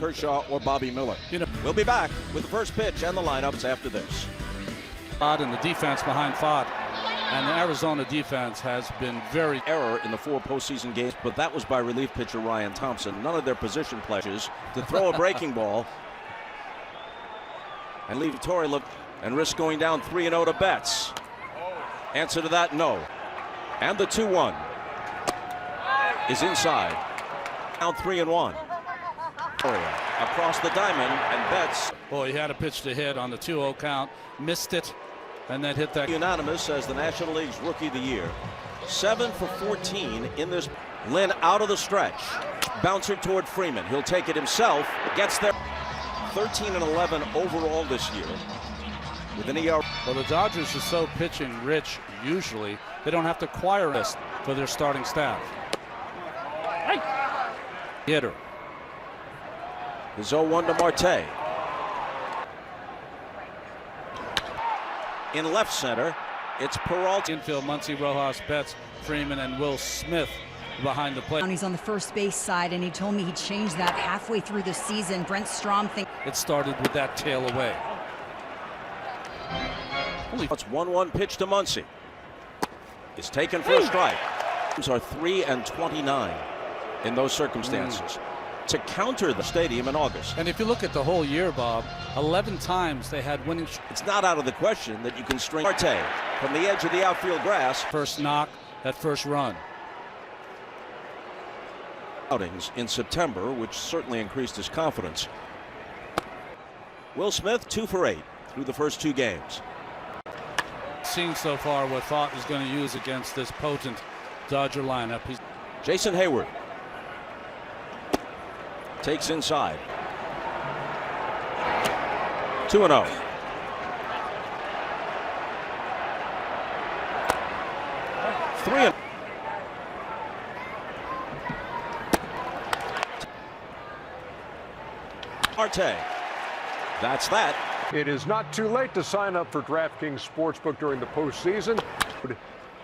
Kershaw or Bobby Miller. We'll be back with the first pitch and the lineups after this. And the defense behind Fod. And the Arizona defense has been very error in the 4 postseason games, but that was by relief pitcher Ryan Thompson. None of their position pledges to throw a breaking ball and leave Torrey look and risk going down 3-0 to Betts. Answer to that, no. And the 2-1 is inside. Now 3-1. Across the diamond, and Betts. Boy, he had a pitch to hit on the 2-0 count, missed it, and then hit that. Unanimous as the National League's Rookie of the Year. 7 for 14 in this. Lynn out of the stretch. Bouncer toward Freeman. He'll take it himself. Gets there. 13-11 overall this year. With an ER. Well, the Dodgers are so pitching rich usually, they don't have to acquire this for their starting staff. Hitter. His 0-1 to Marte. In left center, it's Peralta. Infield, Muncy, Rojas, Betts, Freeman, and Will Smith behind the plate. He's on the first base side, and he told me he changed that halfway through the season. Brent Strom thinks it started with that tail away. It's 1-1 pitch to Muncy. It's taken for a strike. Are 3-29 in those circumstances. To counter the stadium in August. And if you look at the whole year, Bob, 11 times they had winning. It's not out of the question that you can string Marte from the edge of the outfield grass. First knock, that first run. Outings in September, which certainly increased his confidence. Will Smith 2 for 8 through the first 2 games. Seen so far what Thought is going to use against this potent Dodger lineup. Jason Hayward takes inside. 2-0. Three. Marte. That's that. It is not too late to sign up for DraftKings Sportsbook during the postseason.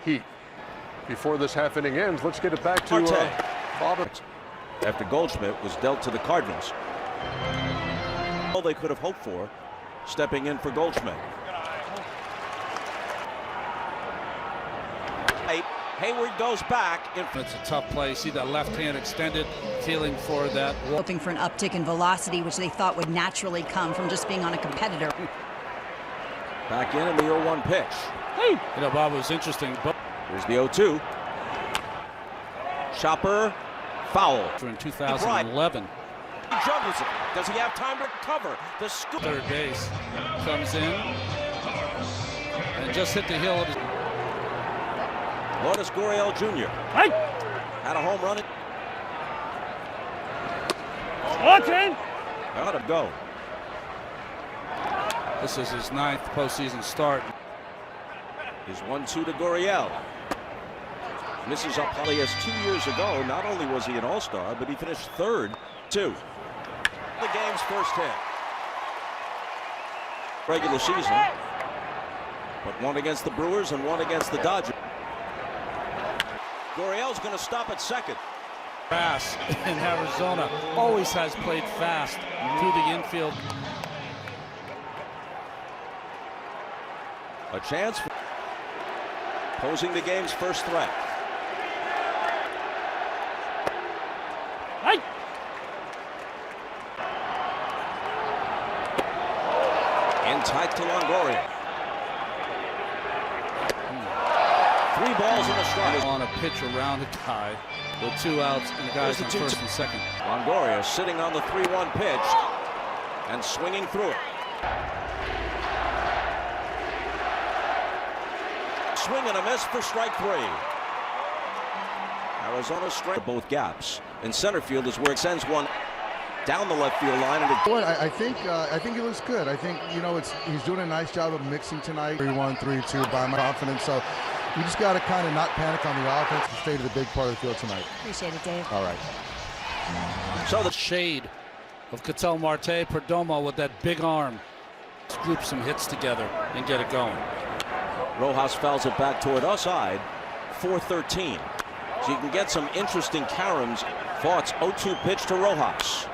Heat. Before this half inning ends, let's get it back to Bob. After Goldschmidt was dealt to the Cardinals. All they could have hoped for, stepping in for Goldschmidt. Hayward goes back. It's a tough play. See that left hand extended, feeling for that. Hoping for an uptick in velocity, which they thought would naturally come from just being on a competitor. Back in the 0-1 pitch. Hey. You know, Bob, it was interesting. Here's the 0-2. Chopper. Foul. In 2011. He juggles it. Does he have time to recover? The scoop. Third base comes in and just hit the hill. Lourdes Gurriel Jr. Hey. Had a home run. Watching. Let him go. This is his 9th postseason start. His 1-2 to Gurriel. Misses up Holly as 2 years ago. Not only was he an all-star, but he finished 3rd, too. The game's first hit. Regular season. But 1 against the Brewers and 1 against the Dodgers. Gurriel's going to stop at second. Grass in Arizona always has played fast through the infield. A chance for posing the game's first threat. Hey. In tight to Longoria. 3 balls and a strike. On a pitch around a tie with 2 outs and the guys on first and second. Longoria sitting on the 3-1 pitch and swinging through it. Swing and a miss for strike 3. Arizona strike both gaps. In center field is where it sends one down the left field line. And I think he looks good. I think, you know, he's doing a nice job of mixing tonight. 3-1, 3-2 by my confidence. So you just got to kind of not panic on the offense and stay to the big part of the field tonight. Appreciate it, Dave. All right. So the shade of Ketel Marte, Perdomo with that big arm. Let's group some hits together and get it going. Rojas fouls it back toward us side. 4-13. So you can get some interesting caroms. Thoughts 0-2 pitch to Rojas.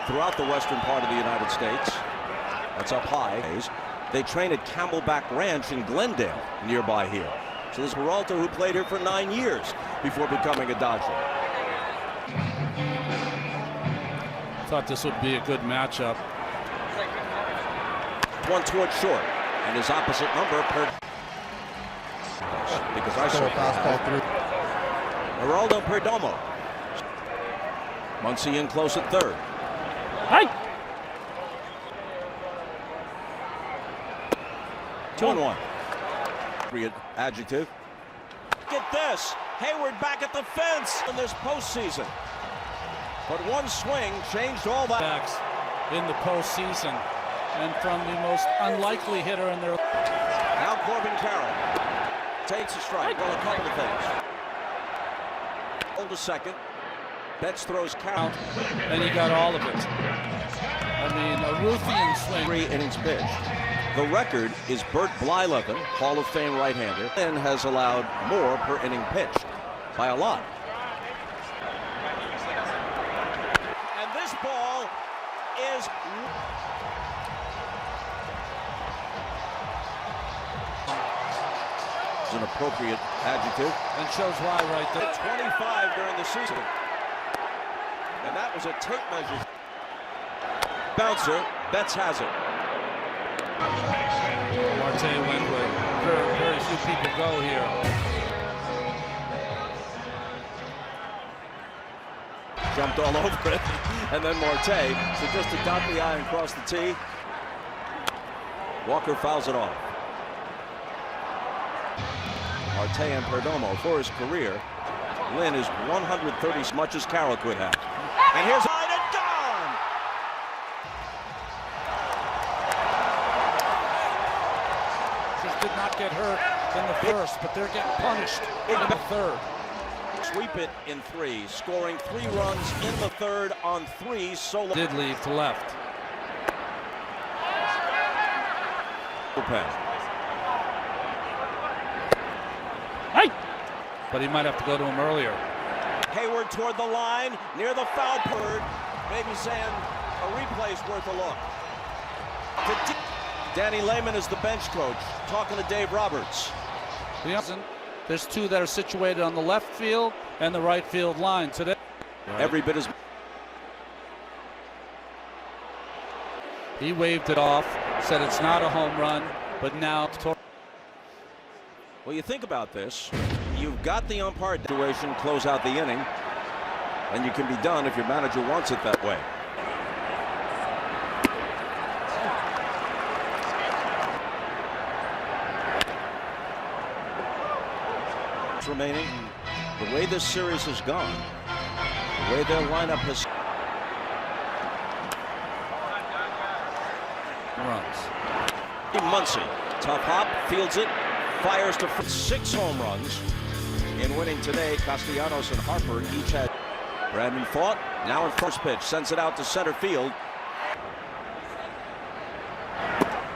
throughout the western part of the United States. That's up high. They train at Camelback Ranch in Glendale, nearby here. So this is Peralta, who played here for 9 years before becoming a Dodger. Thought this would be a good matchup. One toward short, and his opposite number per. Because I saw fastball through. Geraldo Perdomo. Muncy in close at third. Hey! 2-1. Adjective. Get this. Hayward back at the fence in this postseason. But one swing changed all that. Backs in the postseason, and from the most unlikely hitter in their. Now Corbin Carroll takes a strike. Well, a couple of things. Hold a second. Betts throws Carroll. And he got all of it. I mean, a Ruthian swing. 3 innings pitched. The record is Bert Blyleven, Hall of Fame right-hander, and has allowed more per inning pitched by a lot. And this ball is an appropriate adjective. And shows why right there. 25 during the season. And that was a tape measure. Bouncer, Betts has it. Marte went with very few people go here. Jumped all over it. And then Marte, so just to dot the I and cross the T. Walker fouls it off. Marte and Perdomo for his career. Lynn is 130 as much as Carroll could have. And here's line and gone! Just did not get hurt in the first, but they're getting punished in the third. Sweep it in 3, scoring 3 runs in the third on 3 solo. Did leave to left. Bullpen. Hey! But he might have to go to him earlier. Hayward toward the line, near the foul bird. Maybe saying a replay's worth a look. Danny Lehman is the bench coach, talking to Dave Roberts. There's 2 that are situated on the left field and the right field line today. Every bit as. He waved it off, said it's not a home run, but now. Well, you think about this. You've got the umpire situation, close out the inning, and you can be done if your manager wants it that way. Remaining, the way this series has gone, the way their lineup has. Runs. Muncy, tough hop, fields it, fires to 6 home runs in winning today. Castellanos and Harper each had. Brandon fought, now in first pitch, sends it out to center field.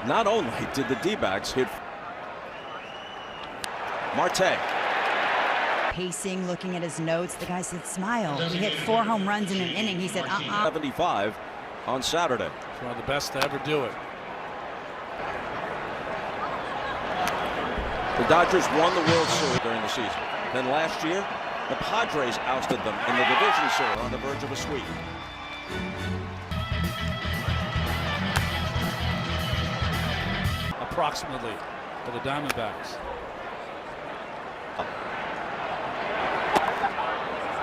Not only did the D-backs hit Marte. Pacing, looking at his notes, the guy said, smile. He hit 4 home runs in an inning. He said, 75 on Saturday. It's one of the best to ever do it. The Dodgers won the World Series during the season. Then last year, the Padres ousted them in the division series on the verge of a sweep. Approximately for the Diamondbacks.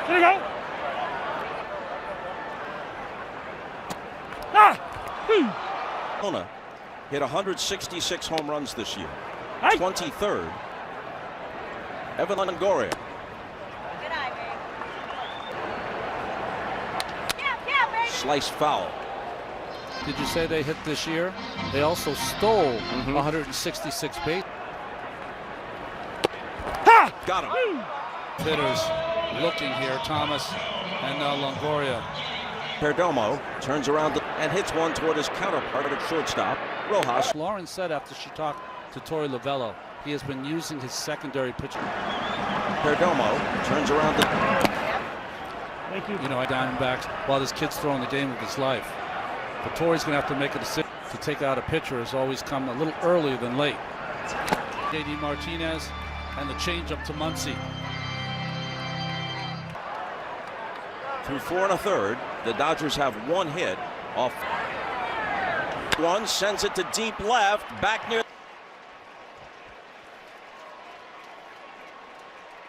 Here we go. Arizona hit 166 home runs this year. 23rd. Evan Longoria. Sliced foul. Did you say they hit this year? They also stole 166 bases. Got him. Hitters looking here, Thomas and Longoria. Perdomo turns around and hits one toward his counterpart at shortstop, Rojas. Lauren said after she talked to Torey Lovello, he has been using his secondary pitching. Perdomo turns around You know, Diamondbacks, while this kid's throwing the game of his life. But Torrey's going to have to make a decision to take out a pitcher has always come a little earlier than late. J.D. Martinez and the changeup to Muncy. Through 4 1/3, the Dodgers have one hit off. One sends it to deep left, back near.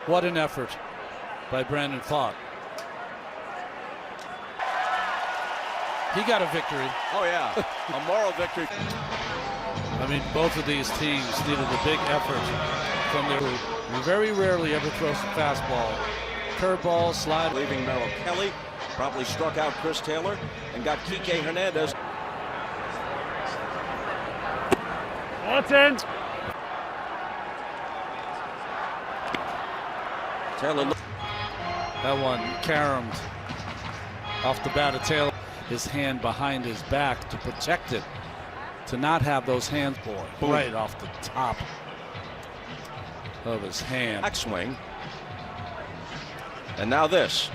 What an effort by Brandon Pfaadt. He got a victory. Oh yeah, a moral victory. I mean, both of these teams needed a big effort from their group. Very rarely ever throws a fastball. Curveball, slide. Leaving Merrill Kelly, probably struck out Chris Taylor and got Kike Hernandez. That's in. Taylor. That one caromed off the bat of Taylor. His hand behind his back to protect it. To not have those hands, boy, right off the top of his hand. Backswing. And now this.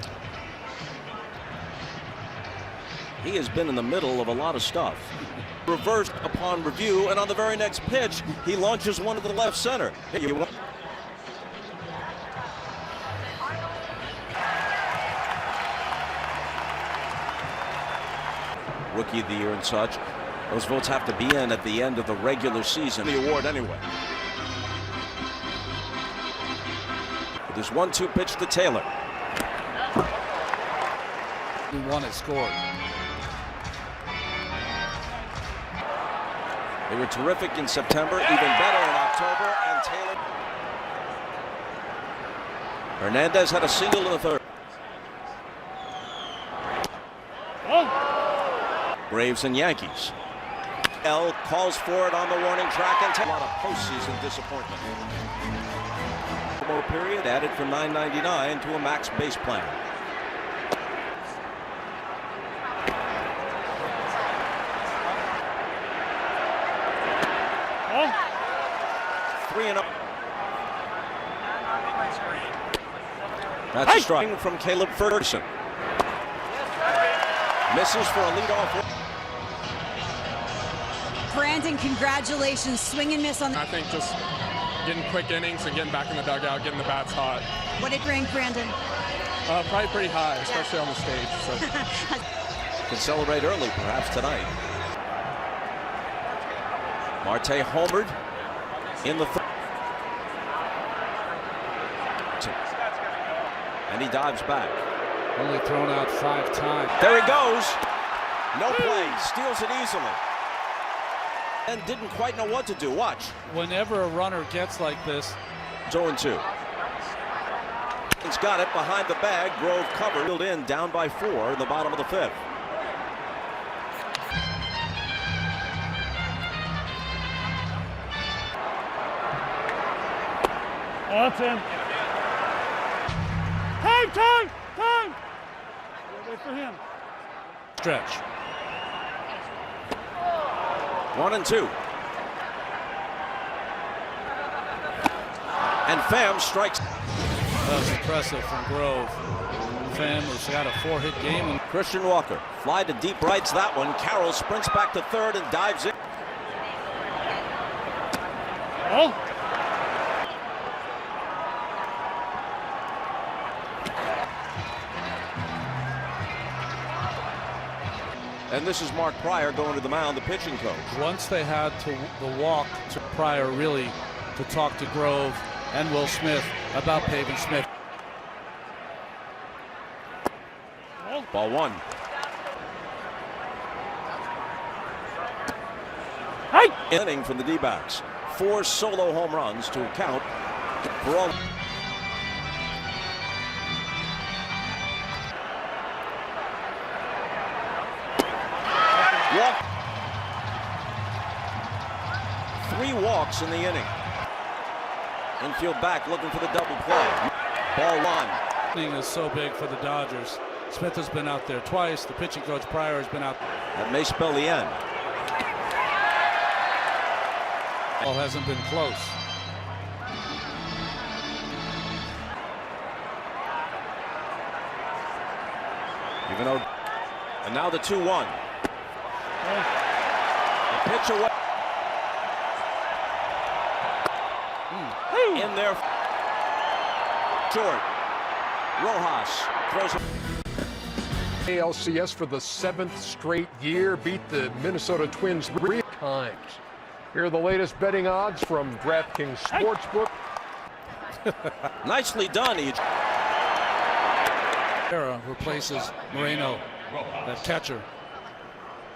He has been in the middle of a lot of stuff. Reversed upon review, and on the very next pitch, he launches one to the left center. Rookie of the Year and such. Those votes have to be in at the end of the regular season. The award anyway. There's 1-2 pitch to Taylor. He won it, scored. They were terrific in September, even better in October, and Taylor. Hernandez had a single in the third. Braves and Yankees. L calls for it on the warning track and a lot of postseason disappointment. Period added from $9.99 to a max base plan. Three and up. That's a strike from Caleb Ferguson. Misses for a leadoff. Brandon, congratulations. Swing and miss on. I think just getting quick innings and getting back in the dugout, getting the bats hot. What did rank, Brandon? Probably pretty high, especially on the stage. So. Can celebrate early, perhaps tonight. Marte homered in the third. And he dives back. Only thrown out 5 times. There he goes. No play. Steals it easily. And didn't quite know what to do. Watch. Whenever a runner gets like this. 0-2. He's got it behind the bag. Grove covered. Filled in down by 4 in the bottom of the 5th. That's in. Time! Wait for him. Stretch. 1-2. And Pham strikes. That was impressive from Grove. Pham has got a 4-hit game. And Christian Walker fly to deep rights that one. Carroll sprints back to third and dives in. Oh. And this is Mark Pryor going to the mound, the pitching coach. Once they had the walk to Pryor really to talk to Grove and Will Smith about Pavin Smith. Ball 1. Hey! Inning from the D-backs. 4 solo home runs to account for all. Walk. 3 walks in the inning. Infield back looking for the double play. Ball 1. Inning is so big for the Dodgers. Smith has been out there twice. The pitching coach Pryor has been out. That may spell the end. Ball hasn't been close. Even though, and now the 2-1. The pitch away. In there. Short. Rojas throws it. ALCS for the 7th straight year, beat the Minnesota Twins 3 times. Here are the latest betting odds from DraftKings Sportsbook. Nicely done, Era replaces Moreno, that catcher.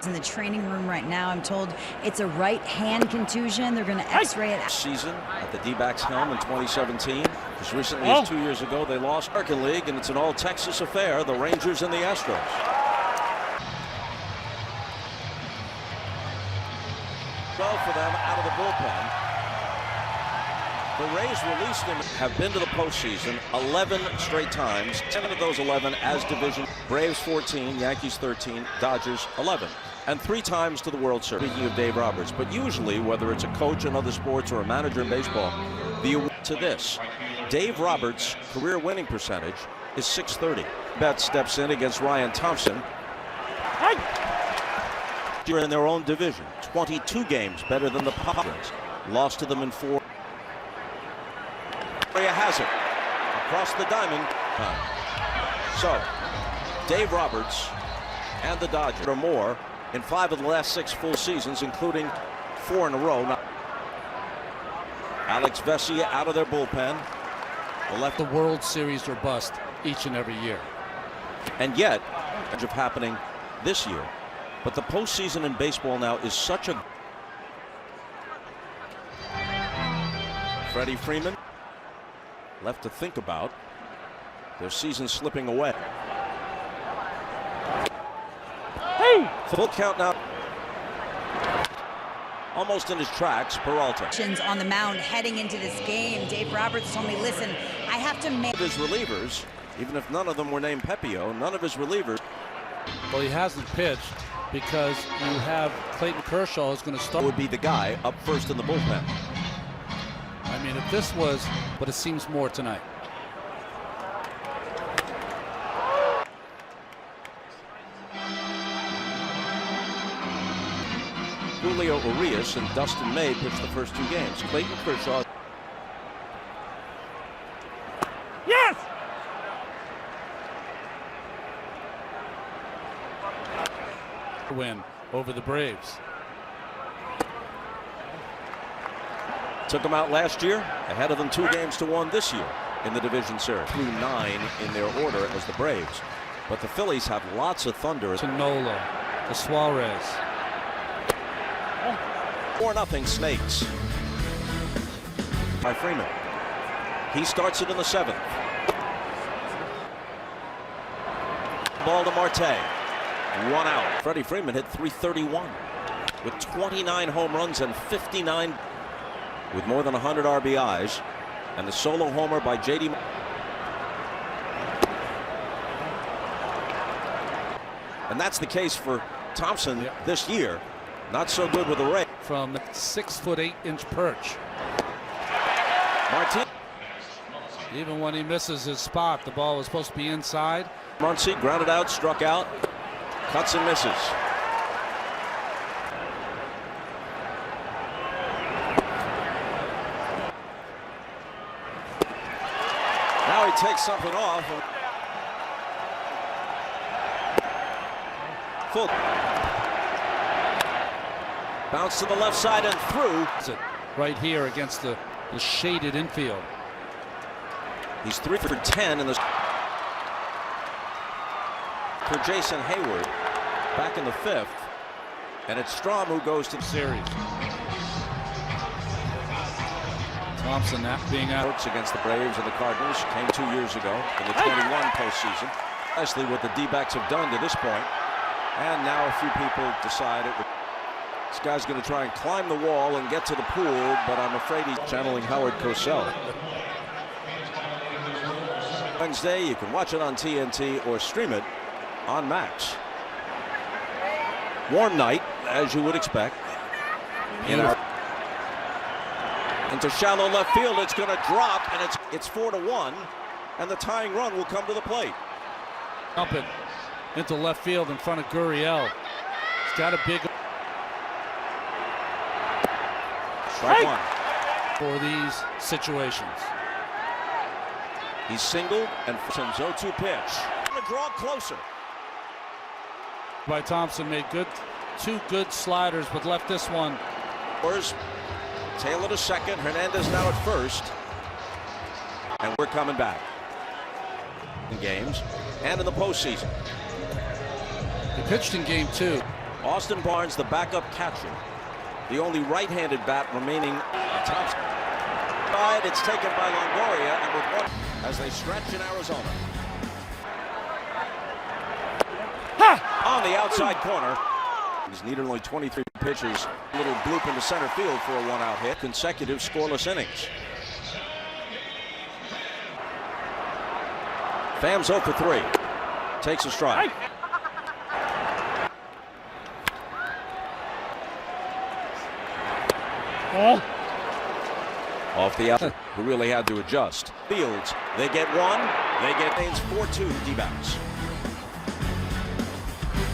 In the training room right now, I'm told it's a right hand contusion. They're going to x-ray it. Season at the D-backs helm in 2017. As recently as 2 years ago, they lost American League, and it's an all-Texas affair, the Rangers and the Astros. Well for them out of the bullpen. The Rays released him, have been to the postseason 11 straight times, 10 of those 11 as division. Braves 14, Yankees 13, Dodgers 11, and 3 times to the World Series. Speaking of Dave Roberts, but usually, whether it's a coach in other sports or a manager in baseball, the award to this. Dave Roberts' career winning percentage is .630. Bet steps in against Ryan Thompson. You're in their own division, 22 games better than the Padres. Lost to them in 4. Has it across the diamond. So Dave Roberts and the Dodgers are more in 5 of the last 6 full seasons, including 4 in a row. Now, Alex Vesia out of their bullpen. The World Series or bust each and every year. And yet, of happening this year. But the postseason in baseball now is such a. Freddie Freeman left to think about. Their season slipping away. Full count now. Almost in his tracks, Peralta. On the mound heading into this game. Dave Roberts told me, listen, I have to make his relievers, even if none of them were named Pepio, none of his relievers. Well, he hasn't pitched because you have Clayton Kershaw is going to start. Would be the guy up first in the bullpen. I mean, if this was, but it seems more tonight. Julio Urias and Dustin May pitched the first 2 games. Clayton Kershaw. Yes! Win over the Braves. Took them out last year, ahead of them 2 games to 1 this year in the division series. Through 9 in their order as the Braves. But the Phillies have lots of thunder. To Nola, to Suarez. 4-0 Snakes. By Freeman. He starts it in the 7th. Ball to Marte. 1 out. Freddie Freeman hit .331 with 29 home runs and 59 with more than 100 RBIs, and the solo homer by J.D. And that's the case for Thompson this year. Not so good with the Rays. From the 6'8" perch. Martin. Even when he misses his spot, the ball was supposed to be inside. Muncy grounded out, struck out, cuts and misses. Now he takes something off. Full. Bounce to the left side and through. Right here against the shaded infield. He's 3 for 10 in the. For Jason Hayward back in the 5th. And it's Strom who goes to the series. Thompson being out. Works against the Braves and the Cardinals. Came 2 years ago in the 21 postseason. Especially what the D-backs have done to this point. And now a few people decide this guy's going to try and climb the wall and get to the pool, but I'm afraid he's channeling Howard Cosell. Wednesday, you can watch it on TNT or stream it on Max. Warm night, as you would expect. Into shallow left field, it's going to drop, and it's 4-1, and the tying run will come to the plate. Up it into left field in front of Gurriel. He's got a big Strike one. for these situations. He's singled and some 0-2 pitch. Gonna draw closer. By Thompson made two good sliders, but left this one. Taylor to second. Hernandez now at first. And we're coming back in games and in the postseason. He pitched in game 2. Austin Barnes, the backup catcher, the only right-handed bat remaining. Thompson. It's taken by Longoria, and with one as they stretch in Arizona. On the outside corner. He's needed only 23 pitches. A little bloop into center field for a one-out hit. Consecutive scoreless innings. Phams 0 for 3. Takes a strike. Ball. Off the out, who really had to adjust. Fields, they get one. They get Baines 4-2 D-backs.